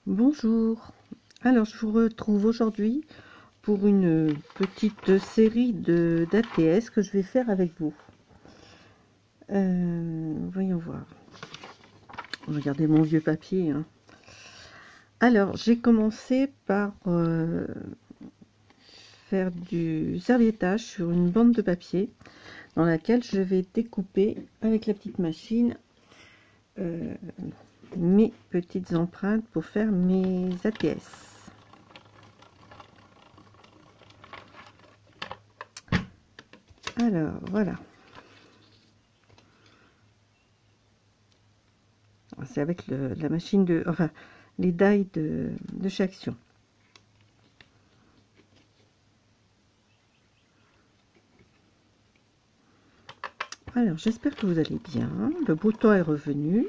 Bonjour, alors je vous retrouve aujourd'hui pour une petite série d'ATS que je vais faire avec vous. Voyons voir, regardez mon vieux papier. Alors j'ai commencé par faire du serviettage sur une bande de papier dans laquelle je vais découper avec la petite machine mes petites empreintes pour faire mes ATS. Alors voilà, c'est avec la machine les die de chez Action. Alors j'espère que vous allez bien, le beau temps est revenu,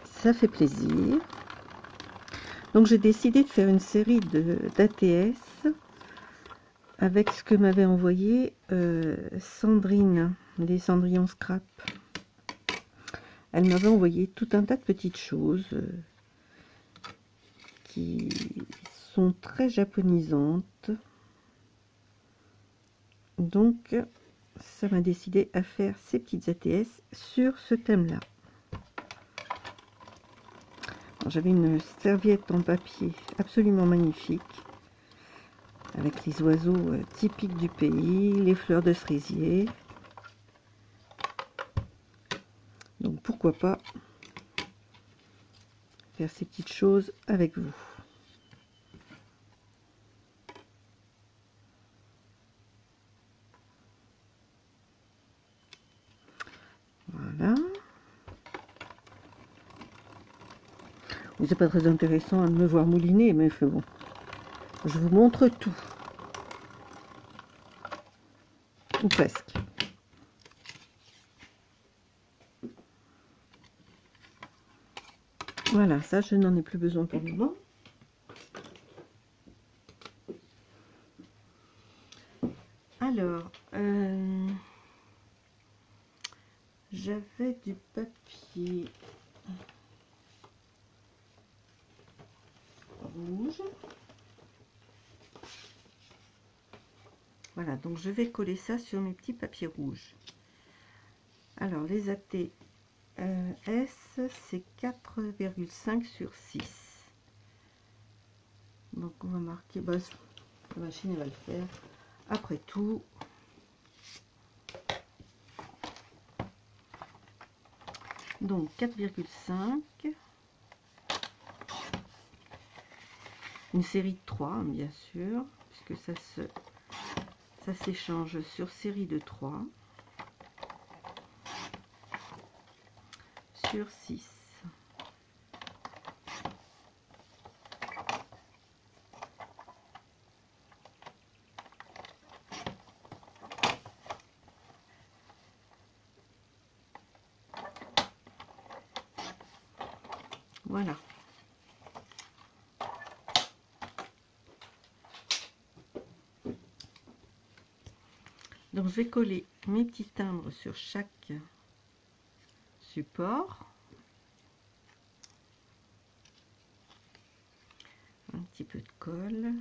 ça fait plaisir. Donc j'ai décidé de faire une série d'ATS avec ce que m'avait envoyé Sandrine, des Cendrillon Scrap. Elle m'avait envoyé tout un tas de petites choses qui sont très japonisantes. Donc ça m'a décidé à faire ces petites ATS sur ce thème-là. J'avais une serviette en papier absolument magnifique, avec les oiseaux typiques du pays, les fleurs de cerisier. Donc pourquoi pas faire ces petites choses avec vous. Voilà. C'est pas très intéressant de me voir mouliner, mais bon, je vous montre tout. Ou presque. Voilà, ça je n'en ai plus besoin pour le moment. Alors, j'avais du papier rouge. Voilà, donc je vais coller ça sur mes petits papiers rouges. Alors, les ATS, c'est 4,5 sur 6. Donc, on va marquer, bah, la machine elle va le faire. Après tout, donc 4,5. Une série de 3, bien sûr, puisque ça s'échange sur série de 3. Sur 6. Voilà. Donc je vais coller mes petits timbres sur chaque support. Un petit peu de colle.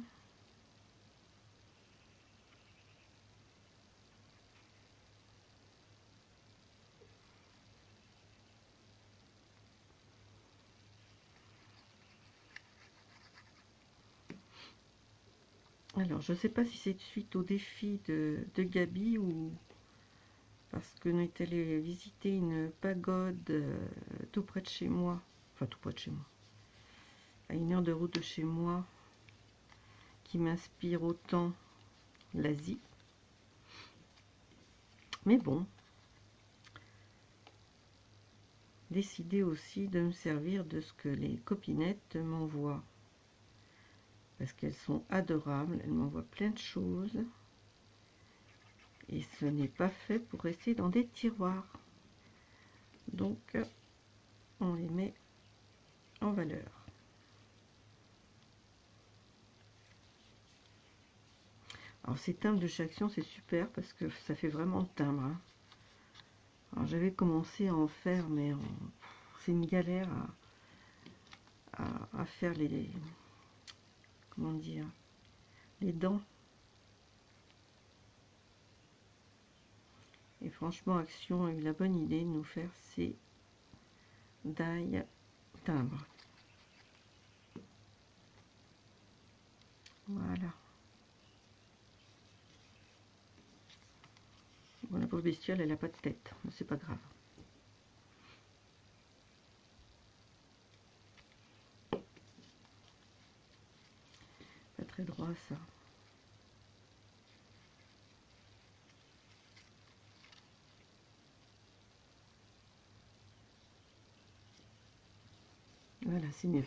Alors je ne sais pas si c'est suite au défi de Gabi ou parce que nous est allé visiter une pagode tout près de chez moi, enfin tout près de chez moi, à 1 heure de route de chez moi, qui m'inspire autant l'Asie. Mais bon, décider aussi de me servir de ce que les copinettes m'envoient, parce qu'elles sont adorables, elles m'envoient plein de choses. Et ce n'est pas fait pour rester dans des tiroirs. Donc, on les met en valeur. Alors, ces timbres de chez Action, c'est super parce que ça fait vraiment le timbre. Alors, j'avais commencé à en faire, mais c'est une galère à faire les, comment dire, les dents. Et franchement, Action a eu la bonne idée de nous faire ces die timbres. Voilà. Bon, la pauvre bestiole, elle n'a pas de tête, mais c'est pas grave. Pas très droit ça. Voilà, c'est mieux.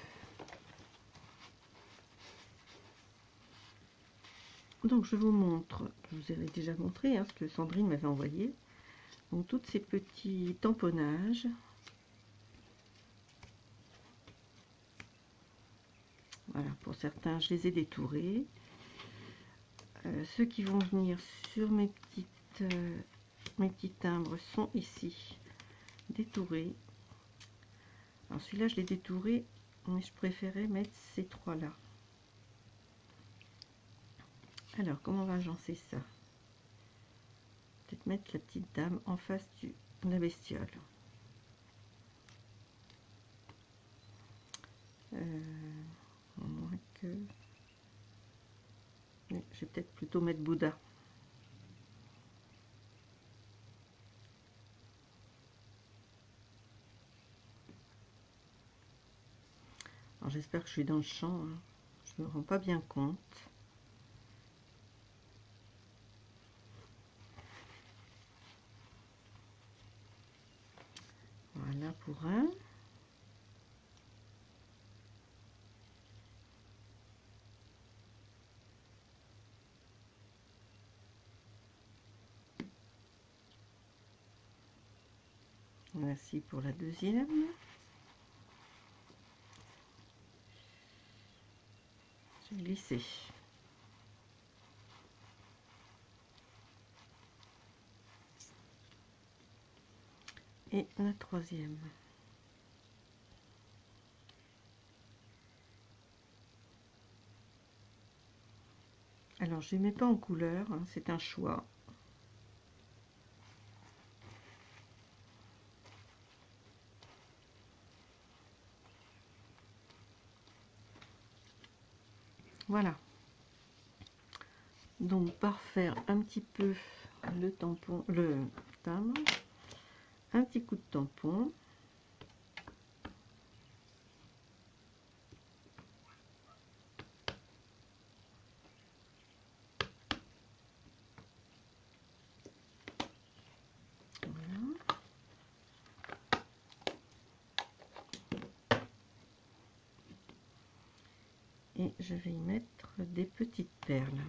Donc je vous montre, je vous avais déjà montré ce que Sandrine m'avait envoyé. Donc tous ces petits tamponnages. Voilà, pour certains, je les ai détourés. Ceux qui vont venir sur mes petits timbres sont ici, détourés. Alors celui-là, je l'ai détouré, mais je préférais mettre ces trois-là. Alors, comment on va agencer ça? Peut-être mettre la petite dame en face de la bestiole. Au moins que... Oui, je vais peut-être plutôt mettre Bouddha. Alors j'espère que je suis dans le champ, hein. Je me rends pas bien compte. Voilà pour un. Voici pour la deuxième. J'ai glissé. Et la troisième. Alors je ne mets pas en couleur, hein, c'est un choix. Voilà. Donc par faire un petit peu le tampon, le timbre, un petit coup de tampon. Voilà. Et je vais y mettre des petites perles.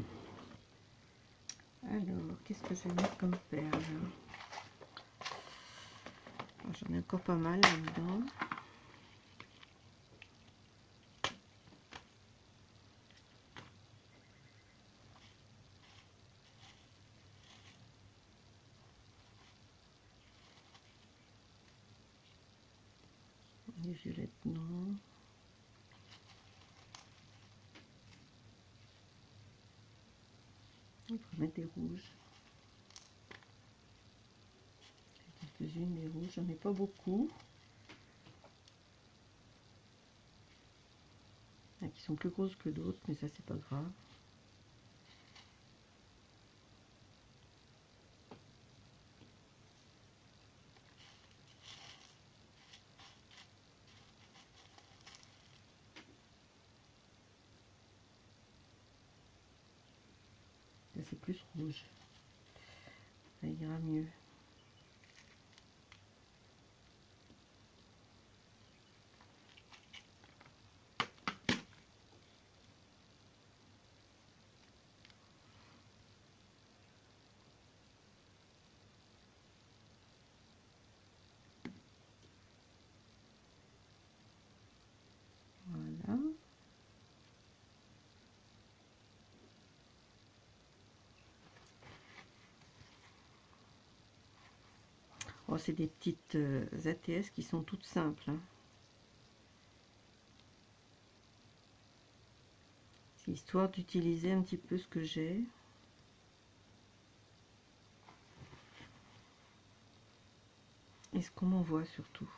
Alors, qu'est-ce que je vais mettre comme perles? J'en ai encore pas mal là-dedans. Les violettes, non. On va mettre des rouges. Quelques-unes des rouges, j'en ai pas beaucoup. Il y en a qui sont plus grosses que d'autres, mais ça c'est pas grave. Ça c'est plus rouge. Ça ira mieux. Voilà. Oh, c'est des petites ATS qui sont toutes simples, hein. histoire d'utiliser un petit peu ce que j'ai. Et ce qu'on m'envoie surtout.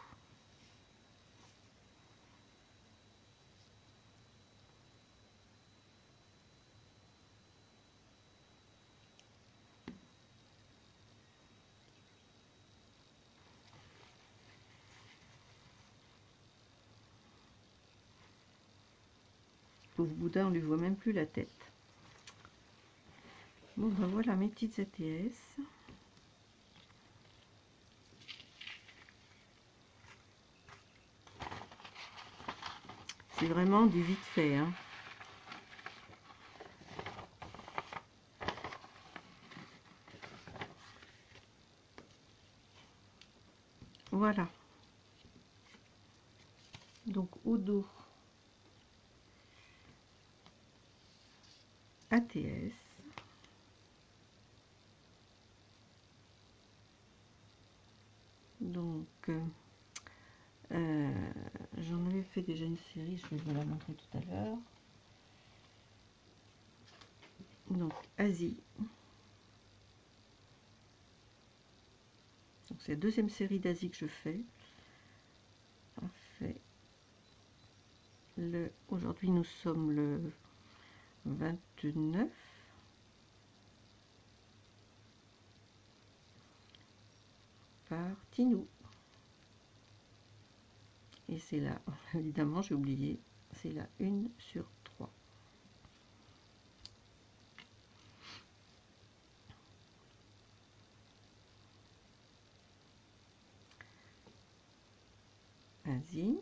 Pauvre Bouddha, on lui voit même plus la tête. Bon ben voilà mes petites ATS. C'est vraiment du vite fait, hein. Voilà. Donc au dos, ATS. Donc j'en avais fait déjà une série, je vais vous la montrer tout à l'heure. Donc Asie. Donc c'est la deuxième série d'Asie que je fais. Parfait. Aujourd'hui nous sommes le 29. Par Tinou. Et c'est là, évidemment j'ai oublié, c'est la 1 sur 3. Asie.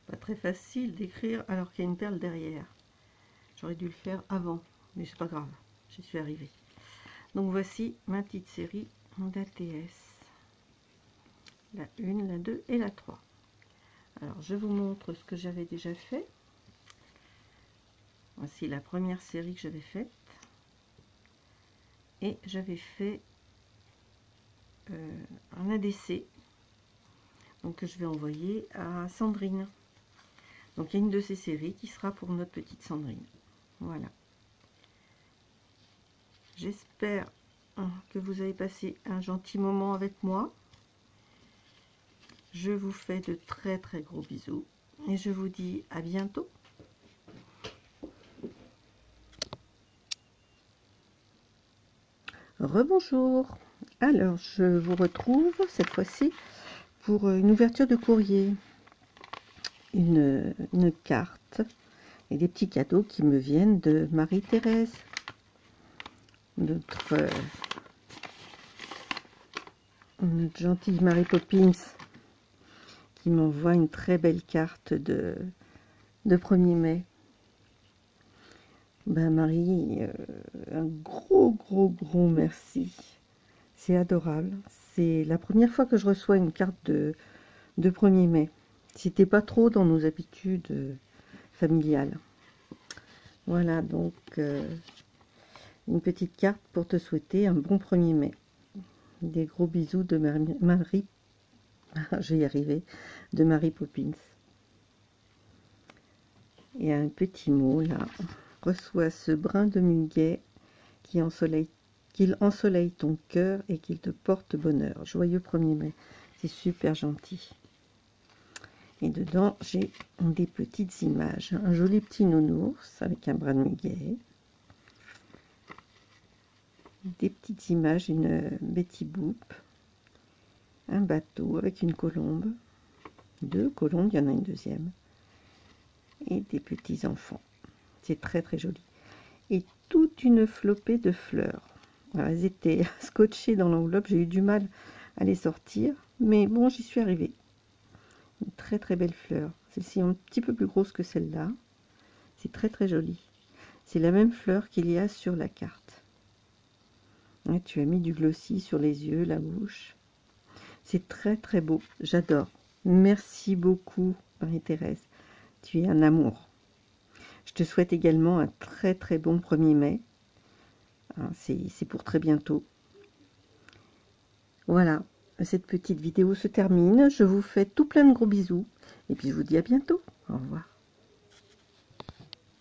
Pas très facile d'écrire alors qu'il y a une perle derrière. J'aurais dû le faire avant, mais c'est pas grave, j'y suis arrivée. Donc voici ma petite série d'ATS. La 1, la 2 et la 3. Alors je vous montre ce que j'avais déjà fait. Voici la première série que j'avais faite. Et j'avais fait un ADC. Donc que je vais envoyer à Sandrine. Donc il y a une de ces séries qui sera pour notre petite Sandrine. Voilà. J'espère que vous avez passé un gentil moment avec moi. Je vous fais de très très gros bisous. Et je vous dis à bientôt. Rebonjour. Alors je vous retrouve cette fois-ci pour une ouverture de courrier. Une carte et des petits cadeaux qui me viennent de Marie-Thérèse, notre gentille Mary Poppins, qui m'envoie une très belle carte de 1er mai. Ben Marie, un gros merci, c'est adorable. C'est la première fois que je reçois une carte de 1er mai. C'était pas trop dans nos habitudes familiales. Voilà, donc une petite carte pour te souhaiter un bon 1er mai. Des gros bisous de Marie, je vais y arriver, de Mary Poppins. Et un petit mot là, reçois ce brin de muguet qu'il ensoleille ton cœur et qu'il te porte bonheur. Joyeux 1er mai, c'est super gentil. Et dedans, j'ai des petites images. Un joli petit nounours avec un brin de muguet. Des petites images, une Betty Boop. Un bateau avec une colombe. 2 colombes, il y en a une deuxième. Et des petits enfants. C'est très très joli. Et toute une flopée de fleurs. Alors, elles étaient scotchées dans l'enveloppe, j'ai eu du mal à les sortir, mais bon, j'y suis arrivée. Une très très belle fleur. Celle-ci est un petit peu plus grosse que celle-là. C'est très très joli. C'est la même fleur qu'il y a sur la carte. Et tu as mis du glossy sur les yeux, la bouche. C'est très très beau, j'adore. Merci beaucoup Marie-Thérèse, tu es un amour. Je te souhaite également un très très bon 1er mai. C'est pour très bientôt. Voilà, cette petite vidéo se termine. Je vous fais tout plein de gros bisous. Et puis je vous dis à bientôt. Au revoir.